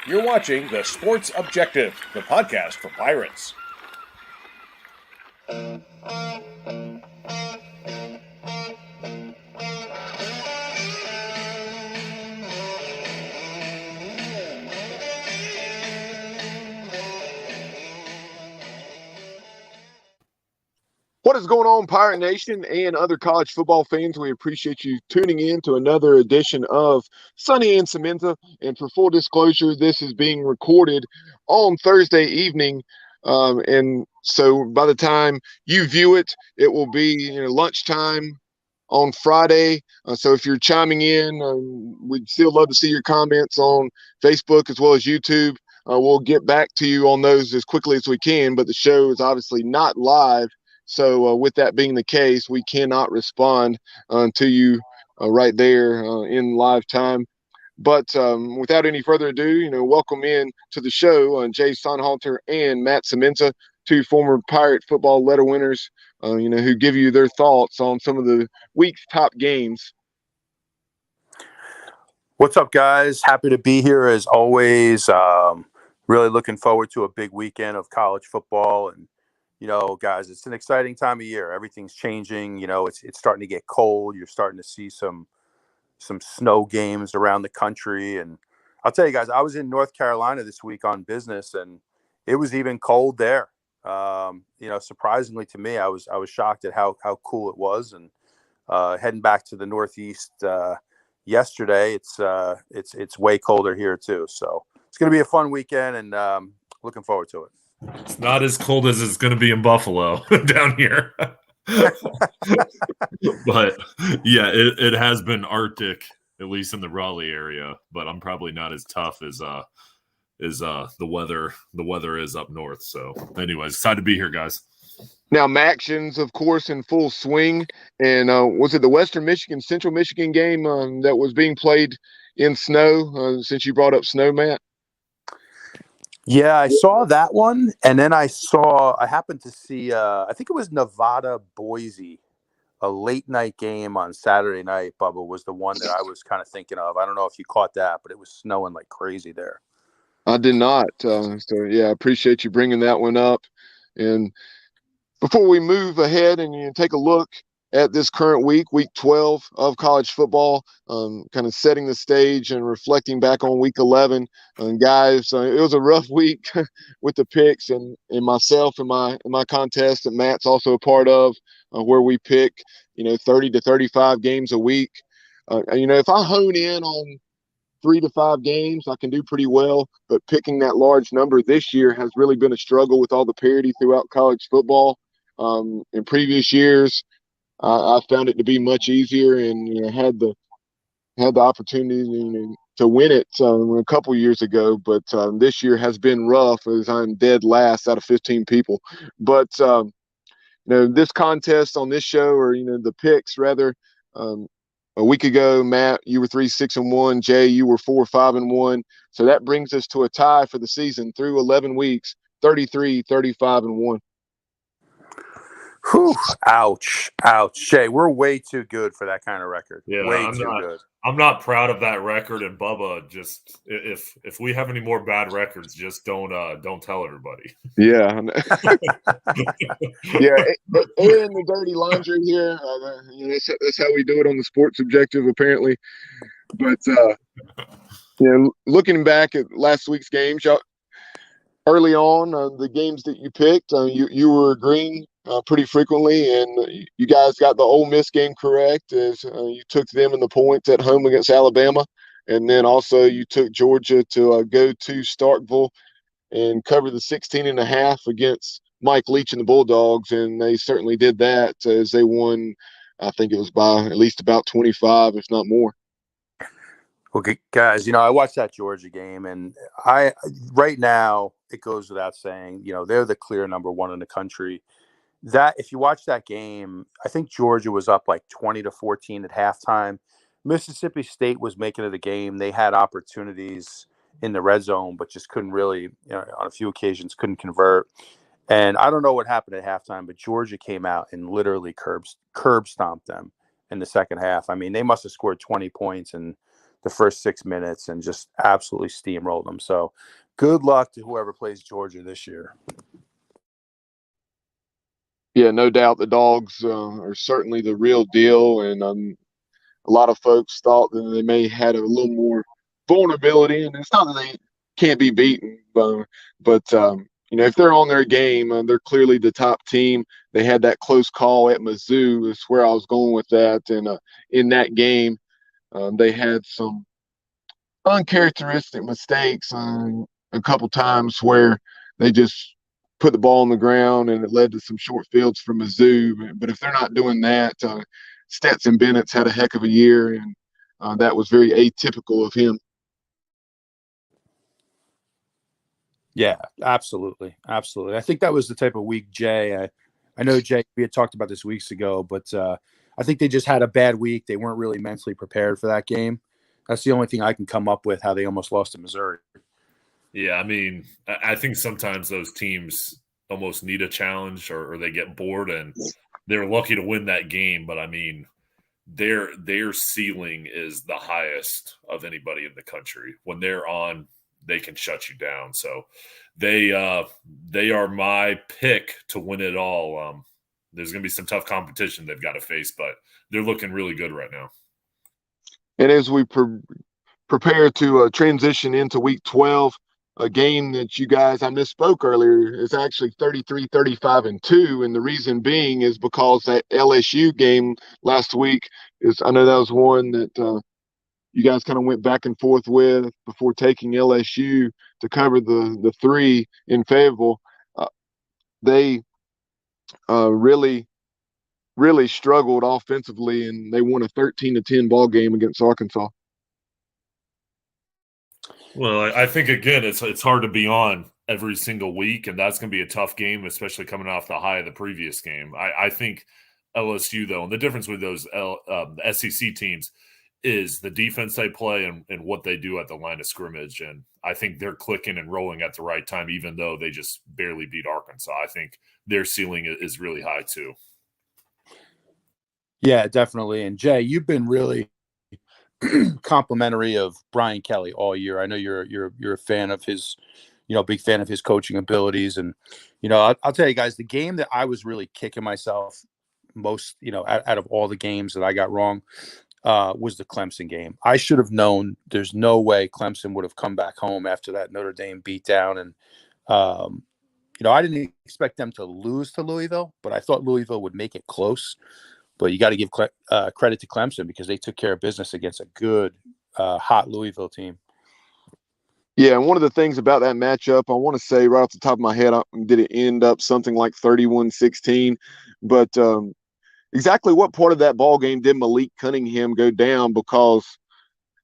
You're watching The Sports Objective, the podcast for Pirates. What is going on, Pirate Nation and other college football fans? We appreciate you tuning in to another edition of Sonny and Semenza. And for full disclosure, this is being recorded on Thursday evening. And so by the time you view it, it will be lunchtime on Friday. So if you're chiming in, we'd still love to see your comments on Facebook as well as YouTube. We'll get back to you on those as quickly as we can, but the show is obviously not live. So with that being the case, we cannot respond to you right there in live time. But without any further ado, welcome in to the show Jay Sonnhalter and Matt Semenza, two former Pirate football letter winners, who give you their thoughts on some of the week's top games. What's up, guys? Happy to be here as always. Really looking forward to a big weekend of college football. And guys, it's an exciting time of year. Everything's changing. It's starting to get cold. You're starting to see some snow games around the country. And I'll tell you guys, I was in North Carolina this week on business, and it was even cold there. Surprisingly to me, I was shocked at how cool it was. And heading back to the Northeast yesterday, it's way colder here too. So it's going to be a fun weekend, and looking forward to it. It's not as cold as it's going to be in Buffalo down here. But yeah, it has been Arctic, at least in the Raleigh area, but I'm probably not as tough as the weather is up north. So anyways, excited to be here, guys. Now, Maction's, of course, in full swing. And was it the Western Michigan, Central Michigan game that was being played in snow, since you brought up snow, Matt? Yeah, I saw that one, and then I happened to see, I think it was Nevada-Boise, a late-night game on Saturday night. Bubba was the one that I was kind of thinking of. I don't know if you caught that, but it was snowing like crazy there. I did not. So, yeah, I appreciate you bringing that one up. And before we move ahead and take a look at this current week 12 of college football, kind of setting the stage and reflecting back on week 11. Guys, it was a rough week with the picks and myself and my contest that Matt's also a part of, where we pick 30 to 35 games a week. If I hone in on 3 to 5 games, I can do pretty well, but picking that large number this year has really been a struggle with all the parity throughout college football. In previous years, I found it to be much easier, and had the opportunity to win it a couple years ago. But this year has been rough, as I'm dead last out of 15 people. But this contest on this show, or the picks rather, a week ago, Matt, you were 3-6-1. Jay, you were 4-5-1. So that brings us to a tie for the season through 11 weeks, 33-35-1. Whew, ouch. Jay, we're way too good for that kind of record. Yeah, way too good. I'm not proud of that record, and Bubba, just if we have any more bad records, just don't tell everybody. Yeah. Yeah, airing the dirty laundry here. That's how we do it on the Sports Objective, apparently. But looking back at last week's games, early on, the games that you picked, you were agreeing pretty frequently, and you guys got the Ole Miss game correct, as you took them in the points at home against Alabama, and then also you took Georgia to go to Starkville and cover the 16.5 against Mike Leach and the Bulldogs, and they certainly did that, as they won. I think it was by at least about 25, if not more. Okay, guys, I watched that Georgia game, and right now it goes without saying, they're the clear number one in the country. That if you watch that game, I think Georgia was up like 20-14 at halftime. Mississippi State was making it a game. They had opportunities in the red zone, but just couldn't really, on a few occasions, couldn't convert. And I don't know what happened at halftime, but Georgia came out and literally curb stomped them in the second half. I mean, they must have scored 20 points, and the first 6 minutes and just absolutely steamrolled them. So good luck to whoever plays Georgia this year. Yeah, no doubt the Dogs are certainly the real deal, and a lot of folks thought that they may had a little more vulnerability, and it's not that they can't be beaten, but if they're on their game, they're clearly the top team. They had that close call at Mizzou is where I was going with that, and in that game, they had some uncharacteristic mistakes a couple times where they just put the ball on the ground, and it led to some short fields for Mizzou. But if they're not doing that, Stetson Bennett's had a heck of a year, and that was very atypical of him. Yeah, absolutely. Absolutely. I think that was the type of week, Jay. I know, Jay, we had talked about this weeks ago, but I think they just had a bad week. They weren't really mentally prepared for that game. That's the only thing I can come up with, how they almost lost to Missouri. Yeah, I mean, I think sometimes those teams almost need a challenge or they get bored, and they're lucky to win that game. But, I mean, their ceiling is the highest of anybody in the country. When they're on, they can shut you down. So they are my pick to win it all. There's going to be some tough competition they've got to face, but they're looking really good right now. And as we prepare to transition into Week 12, a game that you guys, I misspoke earlier, is actually 33-35-2, and the reason being is because that LSU game last week I know that was one that you guys kind of went back and forth with before taking LSU to cover the 3 in Fayetteville. They really struggled offensively, and they won a 13-10 ball game against Arkansas. Well, I think, again, it's hard to be on every single week, and that's going to be a tough game, especially coming off the high of the previous game. I think LSU, though, and the difference with those the SEC teams is the defense they play and what they do at the line of scrimmage. And I think they're clicking and rolling at the right time, even though they just barely beat Arkansas. I think their ceiling is really high, too. Yeah, definitely. And, Jay, you've been really complimentary of Brian Kelly all year. I know you're a fan of his, big fan of his coaching abilities. And, I'll tell you guys, the game that I was really kicking myself most, out of all the games that I got wrong, was the Clemson game. I should have known there's no way Clemson would have come back home after that Notre Dame beatdown. And, I didn't expect them to lose to Louisville, but I thought Louisville would make it close. But you got to give credit to Clemson because they took care of business against a good, hot Louisville team. Yeah, and one of the things about that matchup, I want to say right off the top of my head, did it end up something like 31-16? But exactly what part of that ball game did Malik Cunningham go down? Because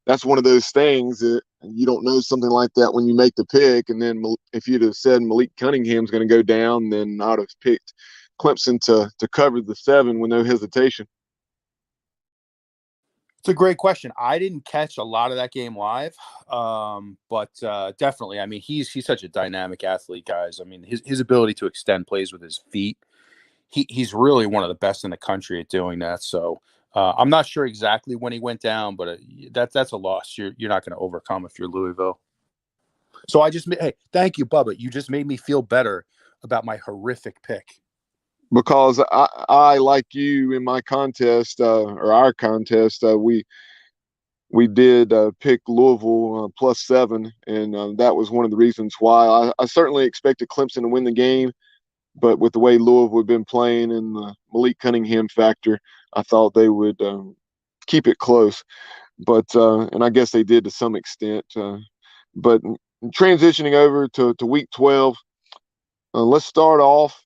that's one of those things that you don't know something like that when you make the pick. And then if you'd have said Malik Cunningham's going to go down, then I'd have picked Clemson to cover the 7 with no hesitation. It's a great question. I didn't catch a lot of that game live, but definitely, I mean, he's such a dynamic athlete, guys. I mean, his ability to extend plays with his feet, he's really one of the best in the country at doing that. So I'm not sure exactly when he went down, but that's a loss you're not going to overcome if you're Louisville. So hey, thank you, Bubba. You just made me feel better about my horrific pick. Because I like you in my contest or our contest, we did pick Louisville +7, and that was one of the reasons why. I certainly expected Clemson to win the game, but with the way Louisville had been playing and the Malik Cunningham factor, I thought they would keep it close. But and I guess they did to some extent. But transitioning over to Week 12, let's start off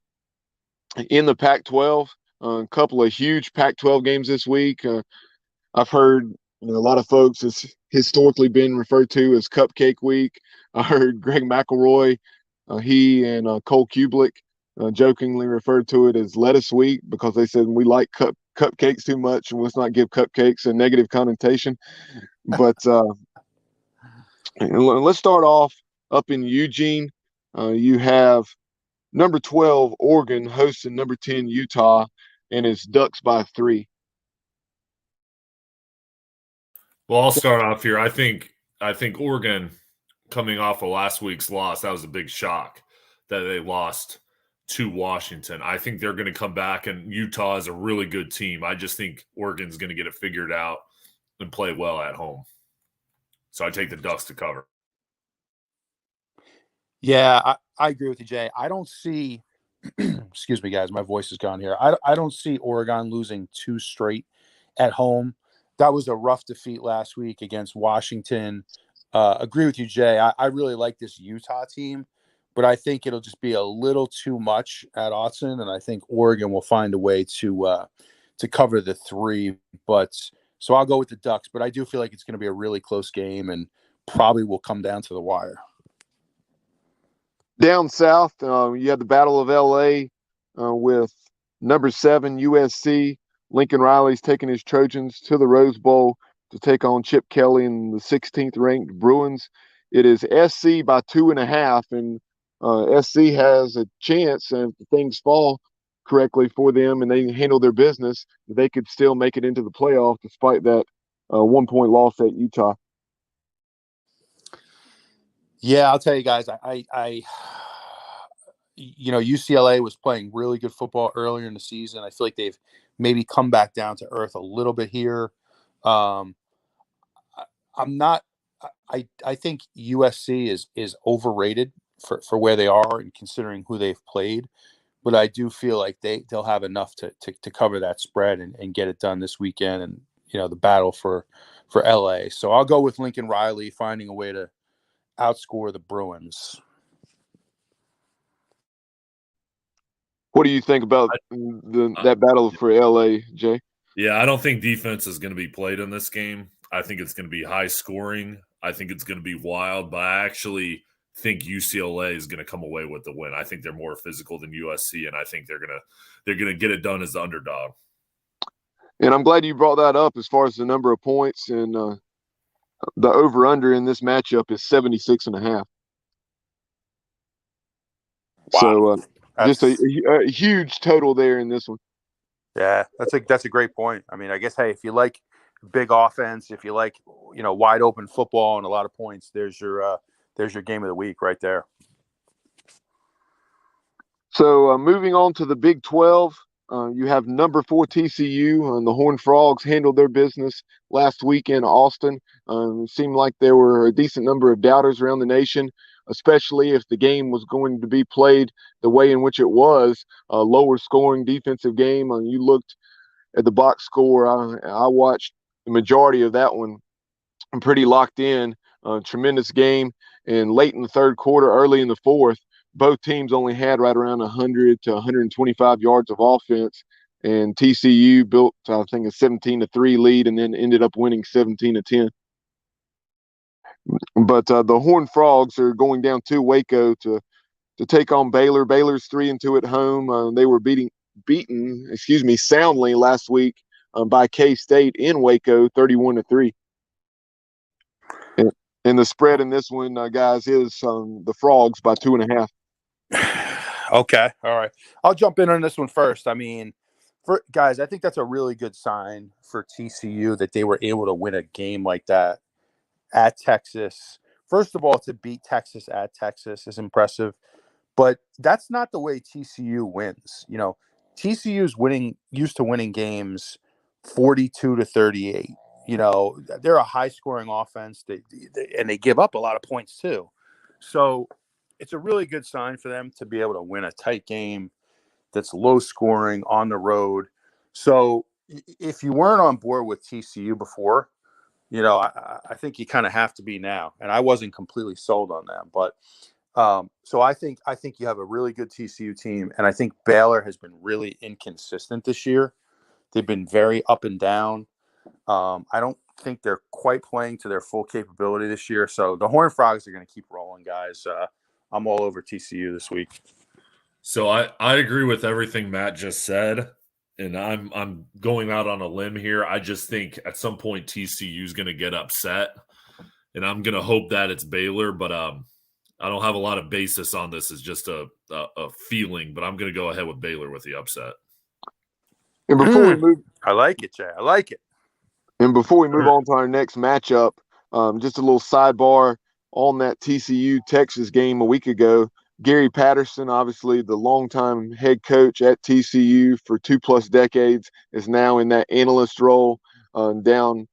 in the Pac-12. A couple of huge Pac-12 games this week. I've heard a lot of folks, it's historically been referred to as Cupcake Week. I heard Greg McElroy, he and Cole Kublik jokingly referred to it as Lettuce Week because they said we like cupcakes too much and let's not give cupcakes a negative connotation. But let's start off up in Eugene. You have number 12 Oregon hosting number 10 Utah, and it's Ducks by 3. Well, I'll start off here. I think Oregon, coming off of last week's loss, that was a big shock that they lost to Washington. I think they're going to come back, and Utah is a really good team. I just think Oregon's going to get it figured out and play well at home. So I take the Ducks to cover. Yeah, I agree with you, Jay. I don't see excuse me, guys, my voice is gone here. I don't see Oregon losing 2 straight at home. That was a rough defeat last week against Washington. Agree with you, Jay. I really like this Utah team, but I think it'll just be a little too much at Autzen, and I think Oregon will find a way to cover the 3. But so I'll go with the Ducks, but I do feel like it's going to be a really close game and probably will come down to the wire. Down south, you had the Battle of L.A. With number 7 USC. Lincoln Riley's taking his Trojans to the Rose Bowl to take on Chip Kelly and the 16th ranked Bruins. It is SC by 2.5, and SC has a chance, and if things fall correctly for them and they handle their business, they could still make it into the playoff despite that 1-point loss at Utah. Yeah, I'll tell you guys, UCLA was playing really good football earlier in the season. I feel like they've maybe come back down to earth a little bit here. I think USC is overrated for where they are and considering who they've played. But I do feel like they'll have enough to cover that spread and get it done this weekend. And, the battle for LA. So I'll go with Lincoln Riley finding a way to outscore the Bruins. What do you think about that battle for LA, Jay? Yeah, I don't think defense is going to be played in this game. I think it's going to be high scoring. I think it's going to be wild, but I actually think UCLA is going to come away with the win. I think they're more physical than USC, and I think they're going to get it done as the underdog. And I'm glad you brought that up as far as the number of points, and the over-under in this matchup is 76.5. Wow. So just a huge total there in this one. Yeah, that's a great point. I mean, I guess, hey, if you like big offense, if you like, wide open football and a lot of points, there's your game of the week right there. So moving on to the Big 12, you have number 4 TCU, and the Horned Frogs handled their business last week in Austin. It seemed like there were a decent number of doubters around the nation, especially if the game was going to be played the way in which it was, a lower scoring defensive game. You looked at the box score. I watched the majority of that one. I'm pretty locked in. Tremendous game. And late in the third quarter, early in the fourth, both teams only had right around 100 to 125 yards of offense. And TCU built, I think, a 17-3 lead and then ended up winning 17-10. But the Horned Frogs are going down to Waco to take on Baylor. Baylor's 3-2 at home. They were beaten soundly last week by K-State in Waco, 31-3. And the spread in this one, guys, is the Frogs by 2.5. Okay, all right. I'll jump in on this one first. I mean, guys, I think that's a really good sign for TCU that they were able to win a game like that at Texas. First of all, to beat Texas at Texas is impressive, but that's not the way TCU wins. TCU's used to winning games 42-38. They're a high-scoring offense. They give up a lot of points too. So it's a really good sign for them to be able to win a tight game that's low-scoring on the road. So if you weren't on board with TCU before, I think you kind of have to be now. And I wasn't completely sold on them, but so I think you have a really good TCU team, and I think Baylor has been really inconsistent this year. They've been very up and down. I don't think they're quite playing to their full capability this year. So the Horned Frogs are going to keep rolling, guys. I'm all over TCU this week. So I agree with everything Matt just said, and I'm going out on a limb here. I just think at some point TCU is going to get upset, and I'm going to hope that it's Baylor, but I don't have a lot of basis on this. It's just a feeling, but I'm going to go ahead with Baylor with the upset. And before we move, I like it, Jay. I like it. And before we move on to our next matchup, just a little sidebar on that TCU Texas game a week ago. Gary Patterson, obviously the longtime head coach at TCU for 2+ decades, is now in that analyst role down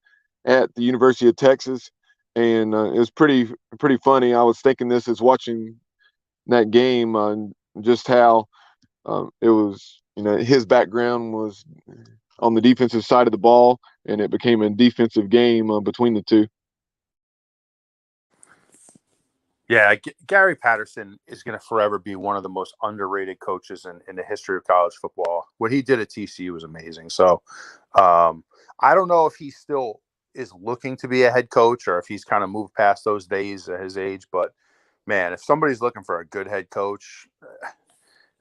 at the University of Texas. And it was pretty funny. I was thinking this as watching that game, just how it was, his background was on the defensive side of the ball, and it became a defensive game between the two. Yeah, Gary Patterson is going to forever be one of the most underrated coaches in the history of college football. What he did at TCU was amazing. So I don't know if he still is looking to be a head coach or if he's kind of moved past those days at his age. But, man, if somebody's looking for a good head coach,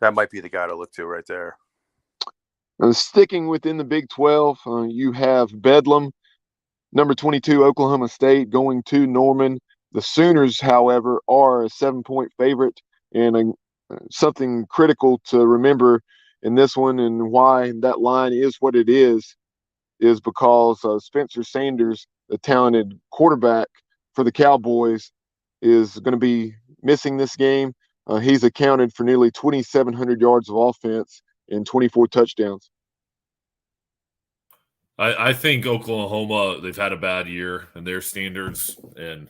that might be the guy to look to right there. Sticking within the Big 12, you have Bedlam, number 22, Oklahoma State, going to Norman. The Sooners, however, are a 7-point favorite, and something critical to remember in this one and why that line is what it is because Spencer Sanders, the talented quarterback for the Cowboys, is going to be missing this game. He's accounted for nearly 2,700 yards of offense and 24 touchdowns. I think Oklahoma, they've had a bad year in their standards, and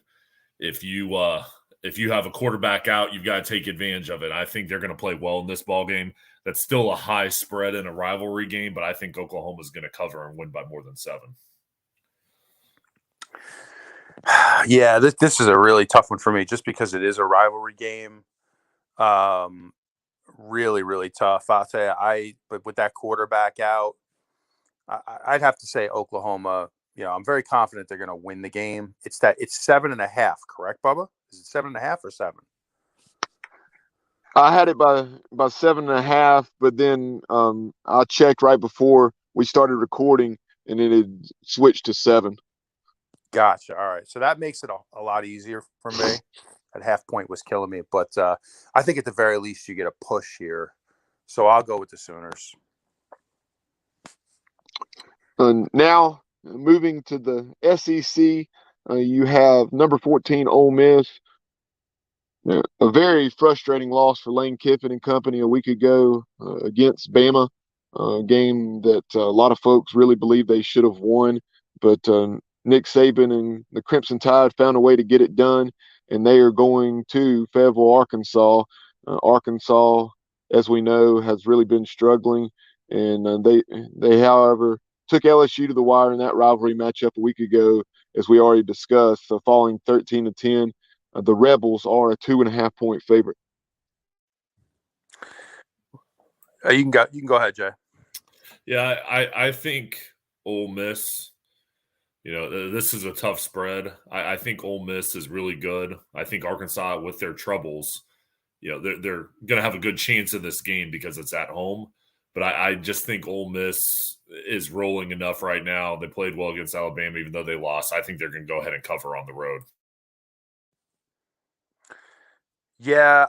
if you have a quarterback out, you've got to take advantage of it. I think they're going to play well in this ball game. That's still a high spread in a rivalry game, but I think Oklahoma is going to cover and win by more than 7. Yeah, this is a really tough one for me just because it is a rivalry game. Really, really tough. I'll tell you, but with that quarterback out, I'd have to say Oklahoma. I'm very confident they're going to win the game. It's 7.5, correct, Bubba? Is it 7.5 or 7? I had it by 7.5, but then I checked right before we started recording, and it had switched to 7. Gotcha. All right, so that makes it a lot easier for me. That half point was killing me, but I think at the very least you get a push here. So I'll go with the Sooners. Now, moving to the SEC, you have number 14, Ole Miss. A very frustrating loss for Lane Kiffin and company a week ago against Bama, a game that a lot of folks really believe they should have won. But Nick Saban and the Crimson Tide found a way to get it done, and they are going to Fayetteville, Arkansas. Arkansas, as we know, has really been struggling, and they, however, took LSU to the wire in that rivalry matchup a week ago, as we already discussed, falling 13-10. The Rebels are a 2.5-point favorite. You can go ahead, Jay. Yeah, I think Ole Miss. This is a tough spread. I think Ole Miss is really good. I think Arkansas, with their troubles, they're going to have a good chance in this game because it's at home. But I just think Ole Miss is rolling enough right now. They played well against Alabama, even though they lost. I think they're going to go ahead and cover on the road. Yeah,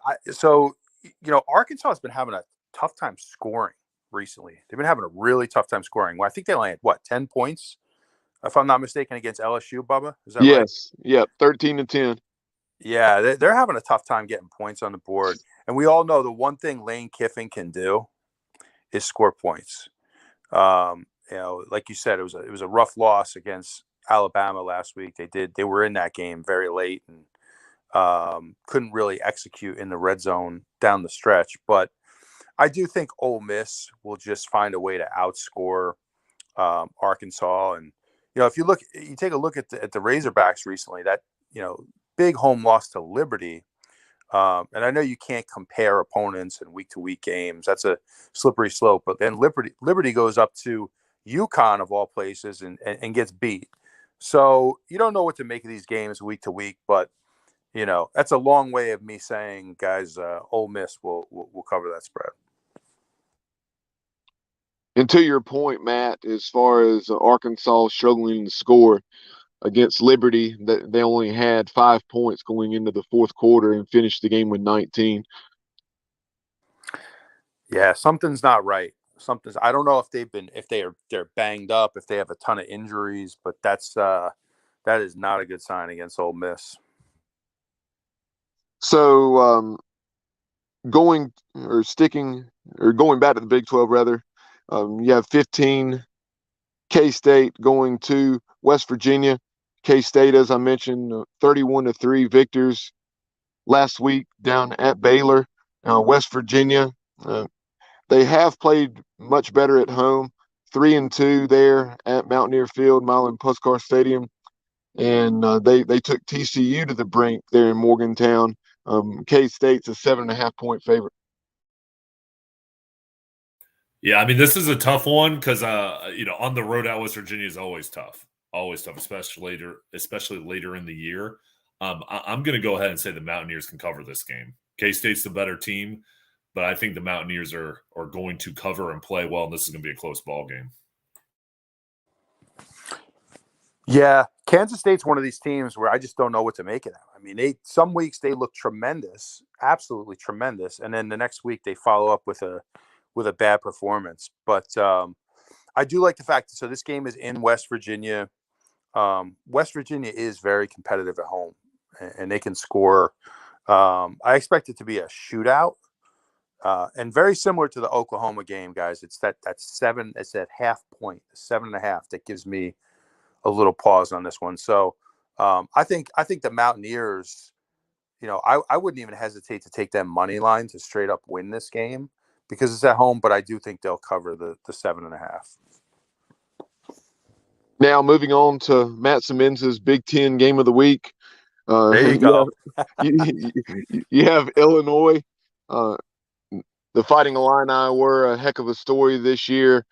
Arkansas has been having a tough time scoring recently. They've been having a really tough time scoring. Well, I think they landed, 10 points, if I'm not mistaken, against LSU, Bubba? Is that right? Yes. Yep, 13-10. Yeah, they're having a tough time getting points on the board. And we all know the one thing Lane Kiffin can do is score points. Like you said, it was a rough loss against Alabama last week. They were in that game very late and couldn't really execute in the red zone down the stretch. But I do think Ole Miss will just find a way to outscore Arkansas. And if you take a look at the Razorbacks recently, that big home loss to Liberty. And I know you can't compare opponents in week-to-week games. That's a slippery slope. But then Liberty goes up to UConn, of all places, and gets beat. So you don't know what to make of these games week to week. But, that's a long way of me saying, guys, Ole Miss will cover that spread. And to your point, Matt, as far as Arkansas struggling to score against Liberty, they only had 5 points going into the fourth quarter and finished the game with 19. Yeah, something's not right something. I don't know if they're banged up, if they have a ton of injuries, but that is not a good sign against Ole Miss. So going back to the Big 12 rather, you have 15 K-State going to West Virginia. K-State, as I mentioned, 31-3 victors last week down at Baylor. West Virginia, they have played much better at home, 3-2 there at Mountaineer Field, Milan Puskar Stadium, and they took TCU to the brink there in Morgantown. K-State's a 7.5-point favorite. Yeah, I mean, this is a tough one because on the road at West Virginia is always tough, especially later in the year. I'm going to go ahead and say the Mountaineers can cover this game. K-State's the better team, but I think the Mountaineers are going to cover and play well, and this is going to be a close ball game. Yeah, Kansas State's one of these teams where I just don't know what to make of them. I mean, some weeks they look tremendous, absolutely tremendous, and then the next week they follow up with a bad performance. But I do like the fact that so this game is in West Virginia. West Virginia is very competitive at home, and they can score. I expect it to be a shootout, and very similar to the Oklahoma game, guys. It's that 7. It's that half point, 7.5 that gives me a little pause on this one. So I think the Mountaineers, I wouldn't even hesitate to take them money line to straight up win this game because it's at home, but I do think they'll cover the 7.5. Now moving on to Matt Semenza's Big Ten game of the week. There you go. You have Illinois. The Fighting Illini were a heck of a story this year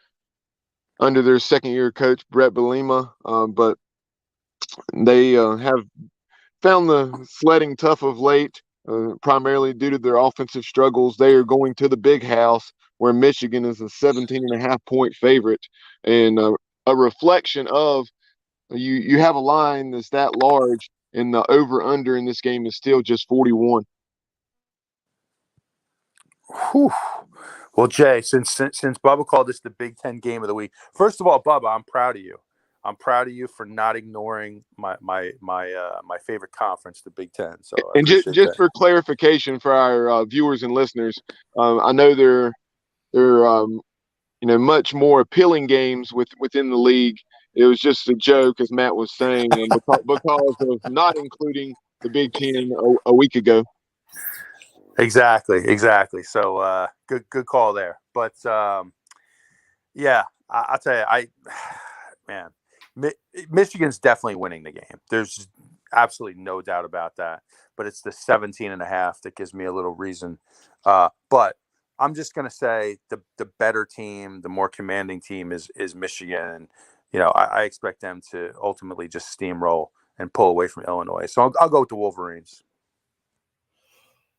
under their second-year coach, Brett Bielema, but they have found the sledding tough of late, primarily due to their offensive struggles. They are going to the Big House, where Michigan is a 17.5-point favorite, and a reflection of you have a line that's that large, and the over/under in this game is still just 41. Whew. Well, Jay, since Bubba called this the Big Ten game of the week, first of all, Bubba, I'm proud of you. I'm proud of you for not ignoring my favorite conference, the Big Ten. So, And just for clarification for our viewers and listeners, I know they're much more appealing games within the league. It was just a joke, as Matt was saying, and because of not including the Big Ten a week ago. Exactly. So good call there. But yeah, I'll tell you, man, Michigan's definitely winning the game. There's absolutely no doubt about that. But it's the 17.5 that gives me a little reason. But I'm just gonna say the better team, the more commanding team is Michigan. And I expect them to ultimately just steamroll and pull away from Illinois. So I'll go with the Wolverines.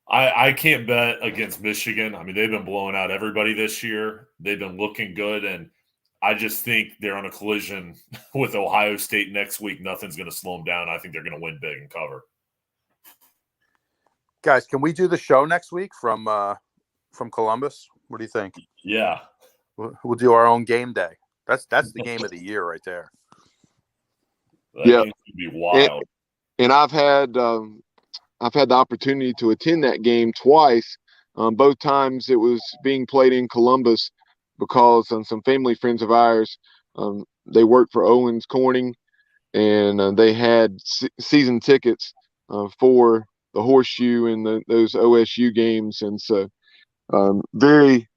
I can't bet against Michigan. I mean, they've been blowing out everybody this year. They've been looking good, and I just think they're on a collision with Ohio State next week. Nothing's going to slow them down. I think they're going to win big and cover. Guys, can we do the show next week from Columbus? What do you think? Yeah. We'll do our own game day. That's the game of the year right there. That game's going to be wild. And I've had the opportunity to attend that game twice. Both times it was being played in Columbus because some family friends of ours, they worked for Owens Corning, and they had season tickets for the Horseshoe and those OSU games. And so very,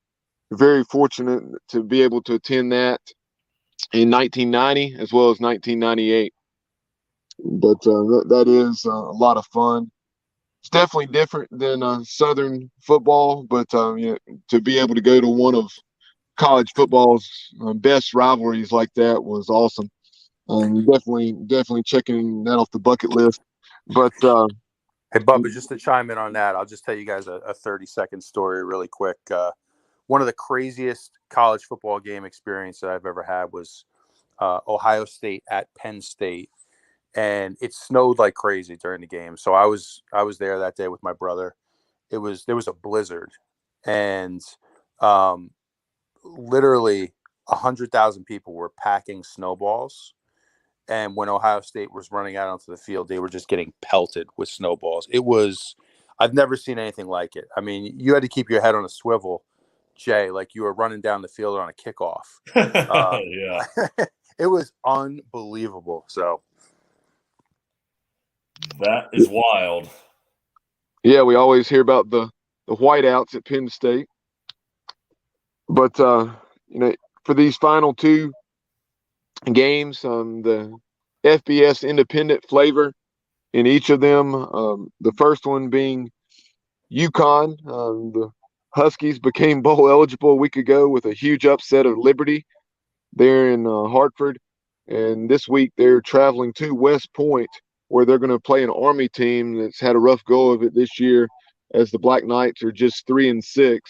very fortunate to be able to attend that in 1990 as well as 1998. But that is a lot of fun. It's definitely different than Southern football, but to be able to go to one of college football's best rivalries like that was awesome. Definitely checking that off the bucket list. But hey, Bubba, just to chime in on that, I'll just tell you guys a 30-second story really quick. One of the craziest college football game experience that I've ever had was Ohio State at Penn State. And it snowed like crazy during the game. So I was there that day with my brother. There was a blizzard, and literally 100,000 people were packing snowballs. And when Ohio State was running out onto the field, they were just getting pelted with snowballs. I've never seen anything like it. I mean, you had to keep your head on a swivel, Jay, like you were running down the field on a kickoff. Yeah. It was unbelievable. So that is wild. Yeah, we always hear about the whiteouts at Penn State. But, for these final two games, the FBS independent flavor in each of them, the first one being UConn. The Huskies became bowl eligible a week ago with a huge upset of Liberty there in Hartford. And this week they're traveling to West Point, where they're going to play an Army team that's had a rough go of it this year, as the Black Knights are just 3-6.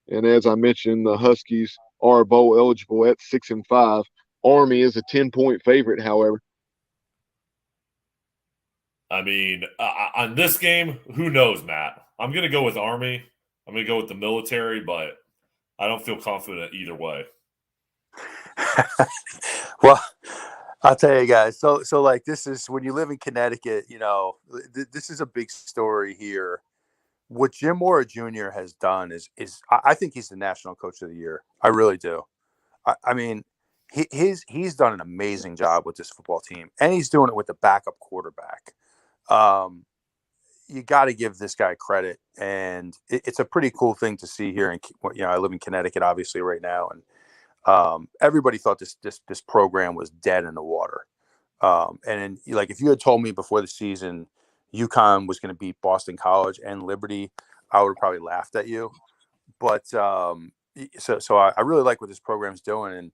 And as I mentioned, the Huskies are bowl eligible at 6-5. Army is a 10-point favorite, however. I mean, on this game, who knows, Matt? I'm going to go with Army. I'm going to go with the military, but I don't feel confident either way. Well, I'll tell you guys. So like this is when you live in Connecticut, this is a big story here. What Jim Mora Jr. has done is I think he's the national coach of the year. I really do. I mean, he's done an amazing job with this football team, and he's doing it with the backup quarterback. You got to give this guy credit, and it's a pretty cool thing to see here. And I live in Connecticut, obviously, right now, and everybody thought this program was dead in the water. And if you had told me before the season UConn was going to beat Boston College and Liberty, I would have probably laughed at you. But so I really like what this program's doing, and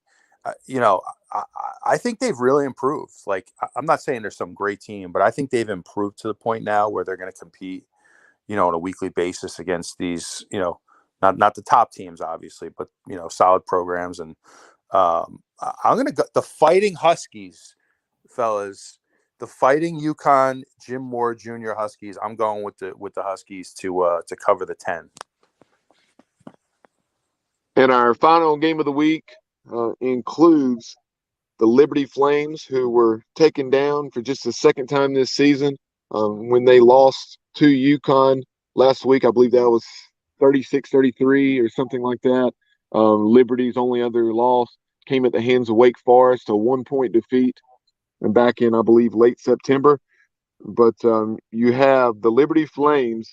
I think they've really improved. Like, I'm not saying they're some great team, but I think they've improved to the point now where they're going to compete, on a weekly basis against these, not the top teams, obviously, but, solid programs. And I'm going to go the Fighting Huskies, fellas, the Fighting UConn Jim Moore Jr. Huskies. I'm going with the Huskies to cover the 10. And our final game of the week includes the Liberty Flames, who were taken down for just the second time this season when they lost to UConn last week. I believe that was 36-33 or something like that. Liberty's only other loss came at the hands of Wake Forest, a 1-point defeat, and back in, I believe, late September. But you have the Liberty Flames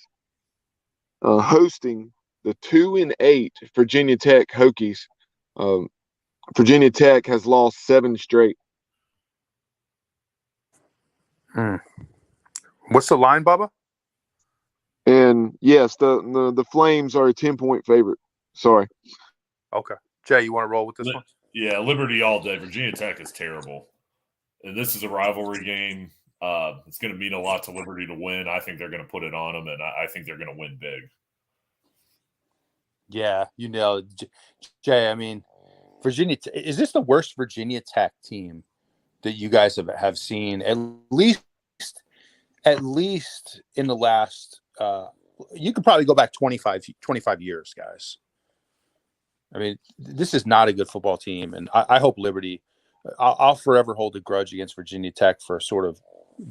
hosting the 2-8 Virginia Tech Hokies. Virginia Tech has lost 7 straight. What's the line, Bubba? And yes, the Flames are a 10-point favorite. Sorry. Okay. Jay, you want to roll with this one? Yeah, Liberty all day. Virginia Tech is terrible. And this is a rivalry game. It's going to mean a lot to Liberty to win. I think they're going to put it on them, and I think they're going to win big. Yeah, Jay. I mean, Virginia. Is this the worst Virginia Tech team that you guys have seen? At least in the last. You could probably go back 25 years, guys. I mean, this is not a good football team, and I hope Liberty. I'll forever hold a grudge against Virginia Tech for sort of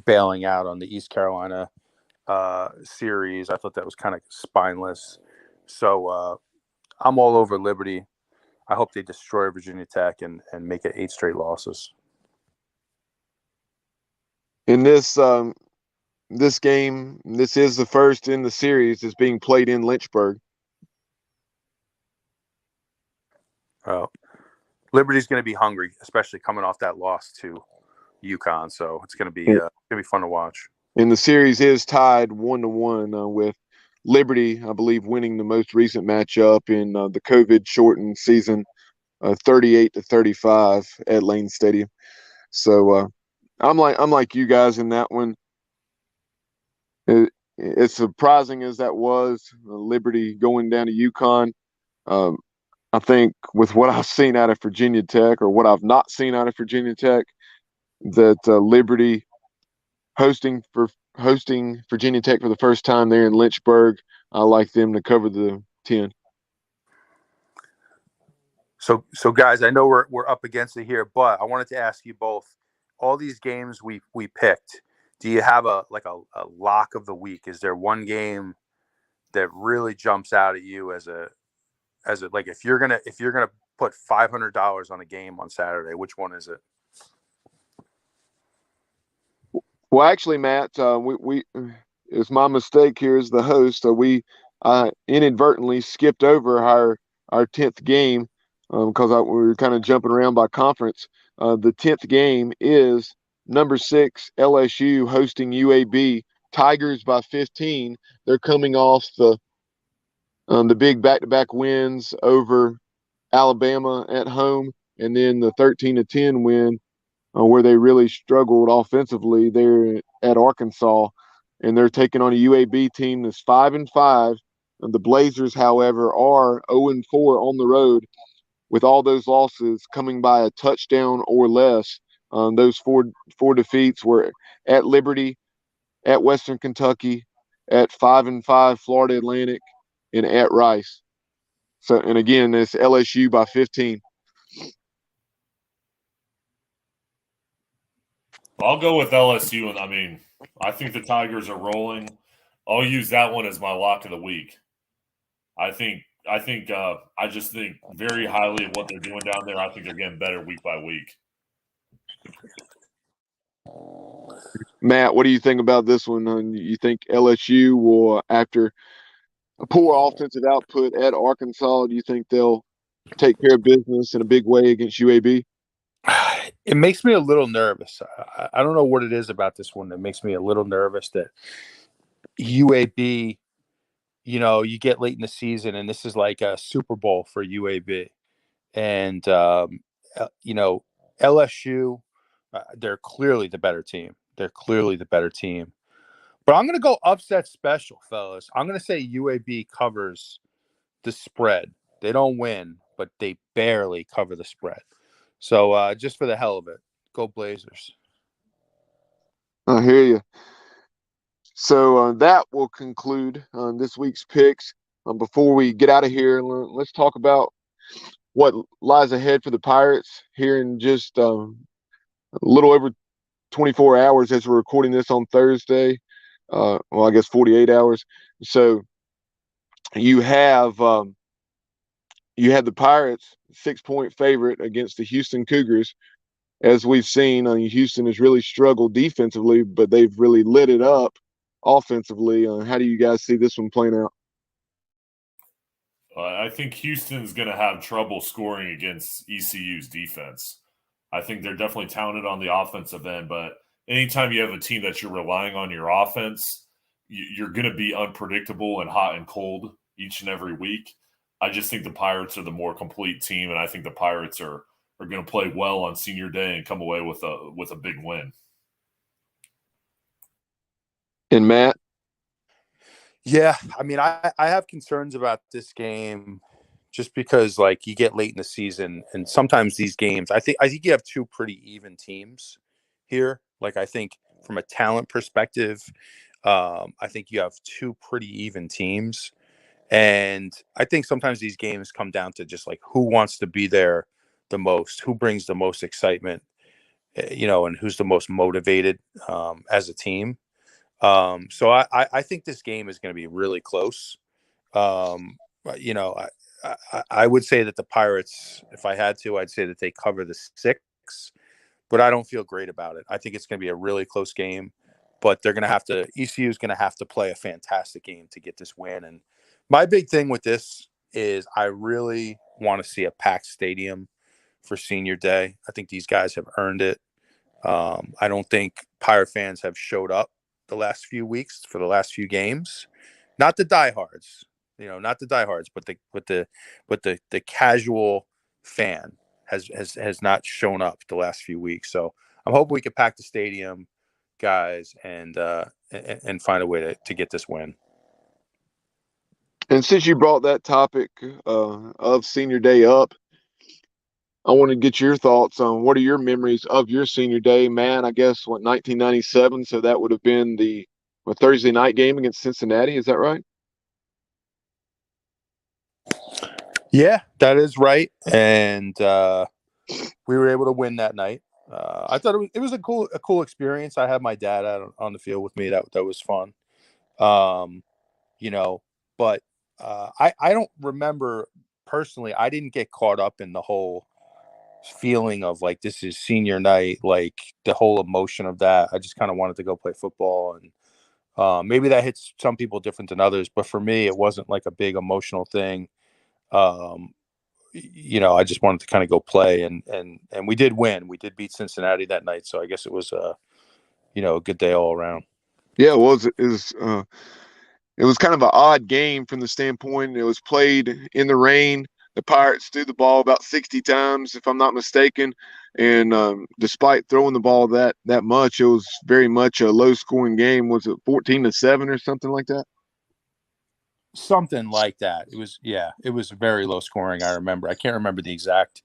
bailing out on the East Carolina series. I thought that was kind of spineless. So I'm all over Liberty. I hope they destroy Virginia Tech and make it 8 straight losses. In this game, this is the first in the series is being played in Lynchburg. Liberty's going to be hungry, especially coming off that loss to UConn. So it's going to be fun to watch. And the series is tied 1-1 with Liberty, I believe, winning the most recent matchup in the COVID-shortened season, 38-35 at Lane Stadium. So I'm like you guys in that one. As surprising as that was, Liberty going down to UConn. I think with what I've seen out of Virginia Tech, or what I've not seen out of Virginia Tech, that Liberty hosting Virginia Tech for the first time there in Lynchburg, I like them to cover the 10. So guys, I know we're up against it here, but I wanted to ask you both. All these games we picked. Do you have a lock of the week? Is there one game that really jumps out at you as a like if you're gonna put $500 on a game on Saturday, which one is it? Well, actually, Matt, we it's my mistake here as the host. We inadvertently skipped over our 10th game because we were kind of jumping around by conference. The 10th game is number 6 LSU hosting UAB. Tigers by 15. They're coming off the big back-to-back wins over Alabama at home, and then the 13-10 win where they really struggled offensively there at Arkansas, and they're taking on a UAB team that's 5-5. The Blazers, however, are 0-4 on the road, with all those losses coming by a touchdown or less. Those four defeats were at Liberty, at Western Kentucky, at 5-5 Florida Atlantic, and at Rice. So, and again, it's LSU by 15. I'll go with LSU, and I mean, I think the Tigers are rolling. I'll use that one as my lock of the week. I just think very highly of what they're doing down there. I think they're getting better week by week. Matt, what do you think about this one? You think LSU will, after a poor offensive output at Arkansas, do you think they'll take care of business in a big way against UAB? It makes me a little nervous. I don't know what it is about this one that makes me a little nervous that UAB, you get late in the season and this is like a Super Bowl for UAB. And, LSU, they're clearly the better team. But I'm going to go upset special, fellas. I'm going to say UAB covers the spread. They don't win, but they barely cover the spread. So just for the hell of it, go Blazers. I hear you. So that will conclude this week's picks. Before we get out of here, let's talk about what lies ahead for the Pirates here in just a little over 24 hours as we're recording this on Thursday. Well, I guess 48 hours. So you have the Pirates 6-point favorite against the Houston Cougars. As we've seen, Houston has really struggled defensively, but they've really lit it up offensively. How do you guys see this one playing out? I think Houston's going to have trouble scoring against ECU's defense. I think they're definitely talented on the offensive end, but anytime you have a team that you're relying on your offense, you're going to be unpredictable and hot and cold each and every week. I just think the Pirates are the more complete team, and I think the Pirates are going to play well on senior day and come away with a big win. And Matt? Yeah, I mean, I have concerns about this game just because, like, you get late in the season, and sometimes these games, I think you have two pretty even teams here. Like, I think from a talent perspective, I think you have two pretty even teams. And I think sometimes these games come down to just, like, who wants to be there the most, who brings the most excitement, and who's the most motivated as a team. So I think this game is going to be really close. I would say that the Pirates, if I had to, I'd say that they cover the 6, but I don't feel great about it. I think it's going to be a really close game, but ECU is going to have to play a fantastic game to get this win. And my big thing with this is I really want to see a packed stadium for senior day. I think these guys have earned it. I don't think Pirate fans have showed up the last few weeks for the last few games. Not the diehards, but the casual fan has not shown up the last few weeks. So I'm hoping we can pack the stadium, guys, and find a way to get this win. And since you brought that topic of senior day up, I want to get your thoughts on what are your memories of your senior day, man. I guess 1997. So that would have been the Thursday night game against Cincinnati. Is that right? Yeah, that is right. And we were able to win that night. I thought it was a cool experience. I had my dad out on the field with me. That was fun. But I don't remember personally. I didn't get caught up in the whole feeling of like this is senior night, like the whole emotion of that. I just kind of wanted to go play football, and maybe that hits some people different than others. But for me, it wasn't like a big emotional thing. I just wanted to kind of go play, and we did win. We did beat Cincinnati that night, so I guess it was a good day all around. Yeah, it was kind of an odd game from the standpoint. It was played in the rain. The Pirates threw the ball about 60 times, if I'm not mistaken. And despite throwing the ball that much, it was very much a low-scoring game. Was it 14-7 or something like that? Something like that. It was very low scoring. I remember. I can't remember the exact.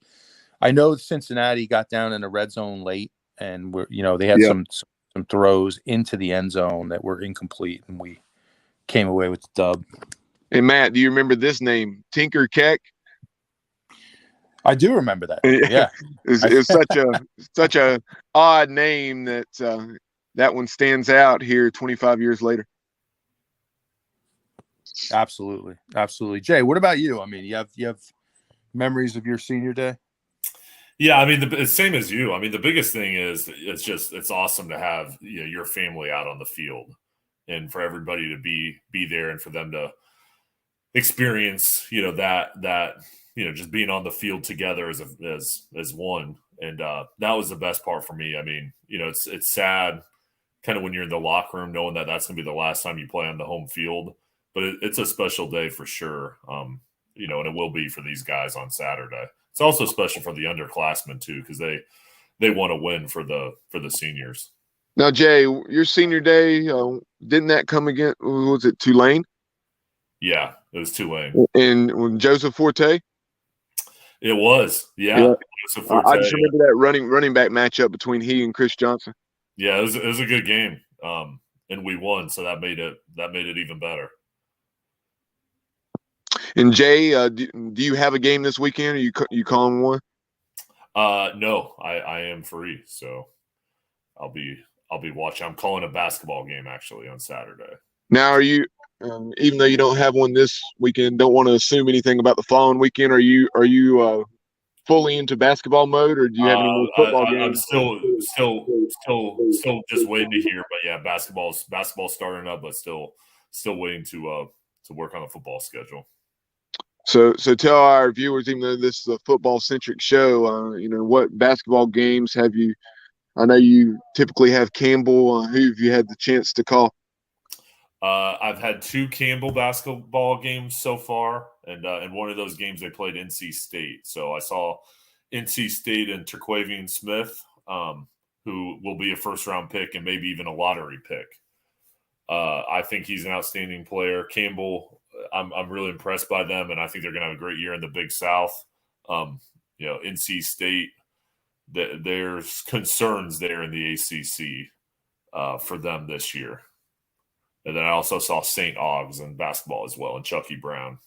I know Cincinnati got down in the red zone late, and they had some throws into the end zone that were incomplete, and we came away with the dub. And Matt, do you remember this name, Tinker Keck? I do remember that. Yeah, it's such a odd name that that one stands out here 25 years later. Absolutely. Jay, what about you? I mean, you have memories of your senior day? Yeah, I mean, the same as you. I mean, the biggest thing is it's awesome to have your family out on the field, and for everybody to be there, and for them to experience that just being on the field together as one. And that was the best part for me. I mean, it's sad kind of when you're in the locker room knowing that that's going to be the last time you play on the home field. But it's a special day for sure, and it will be for these guys on Saturday. It's also special for the underclassmen too, because they want to win for the seniors. Now, Jay, your senior day, didn't that come again? Was it Tulane? Yeah, it was Tulane. And Joseph Forte? It was, yeah. Joseph Forte, I just remember that running back matchup between he and Chris Johnson. Yeah, it was a good game, and we won, so that made it even better. And Jay, do you have a game this weekend? Are you calling one? No, I am free, so I'll be watching. I'm calling a basketball game actually on Saturday. Now, are you, even though you don't have one this weekend, don't want to assume anything about the following weekend? Are you fully into basketball mode, or do you have any more football games? I'm still just waiting to hear. But yeah, basketball's starting up, but still waiting to work on the football schedule. So tell our viewers, even though this is a football-centric show, what basketball games have you – I know you typically have Campbell. Who have you had the chance to call? I've had 2 Campbell basketball games so far, and in one of those games they played NC State. So I saw NC State and Terquavian Smith, who will be a first-round pick and maybe even a lottery pick. I think he's an outstanding player. Campbell – I'm really impressed by them, and I think they're going to have a great year in the Big South. NC State, there's concerns there in the ACC for them this year. And then I also saw St. Augs in basketball as well, and Chucky Brown.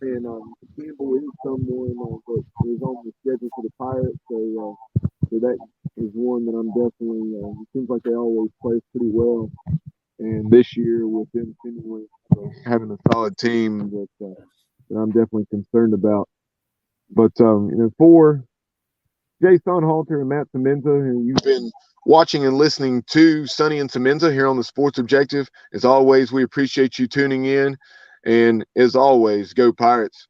And Campbell is someone that is on the schedule for the Pirates, so that is one that I'm definitely. It seems like they always play pretty well, and this year with them seemingly having a solid team that I'm definitely concerned about. But for Jay Sonnhalter and Matt Semenza, who you've been watching and listening to Sonny and Semenza here on the Sports Objective. As always, we appreciate you tuning in. And as always, go Pirates.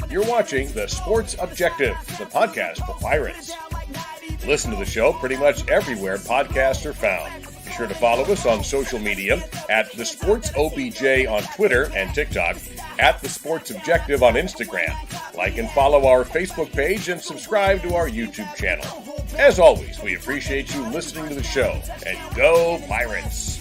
You're watching The Sports Objective, the podcast for Pirates. Listen to the show pretty much everywhere podcasts are found. Be sure to follow us on social media at The Sports OBJ on Twitter and TikTok, at The Sports Objective on Instagram. Like and follow our Facebook page and subscribe to our YouTube channel. As always, we appreciate you listening to the show, and go Pirates!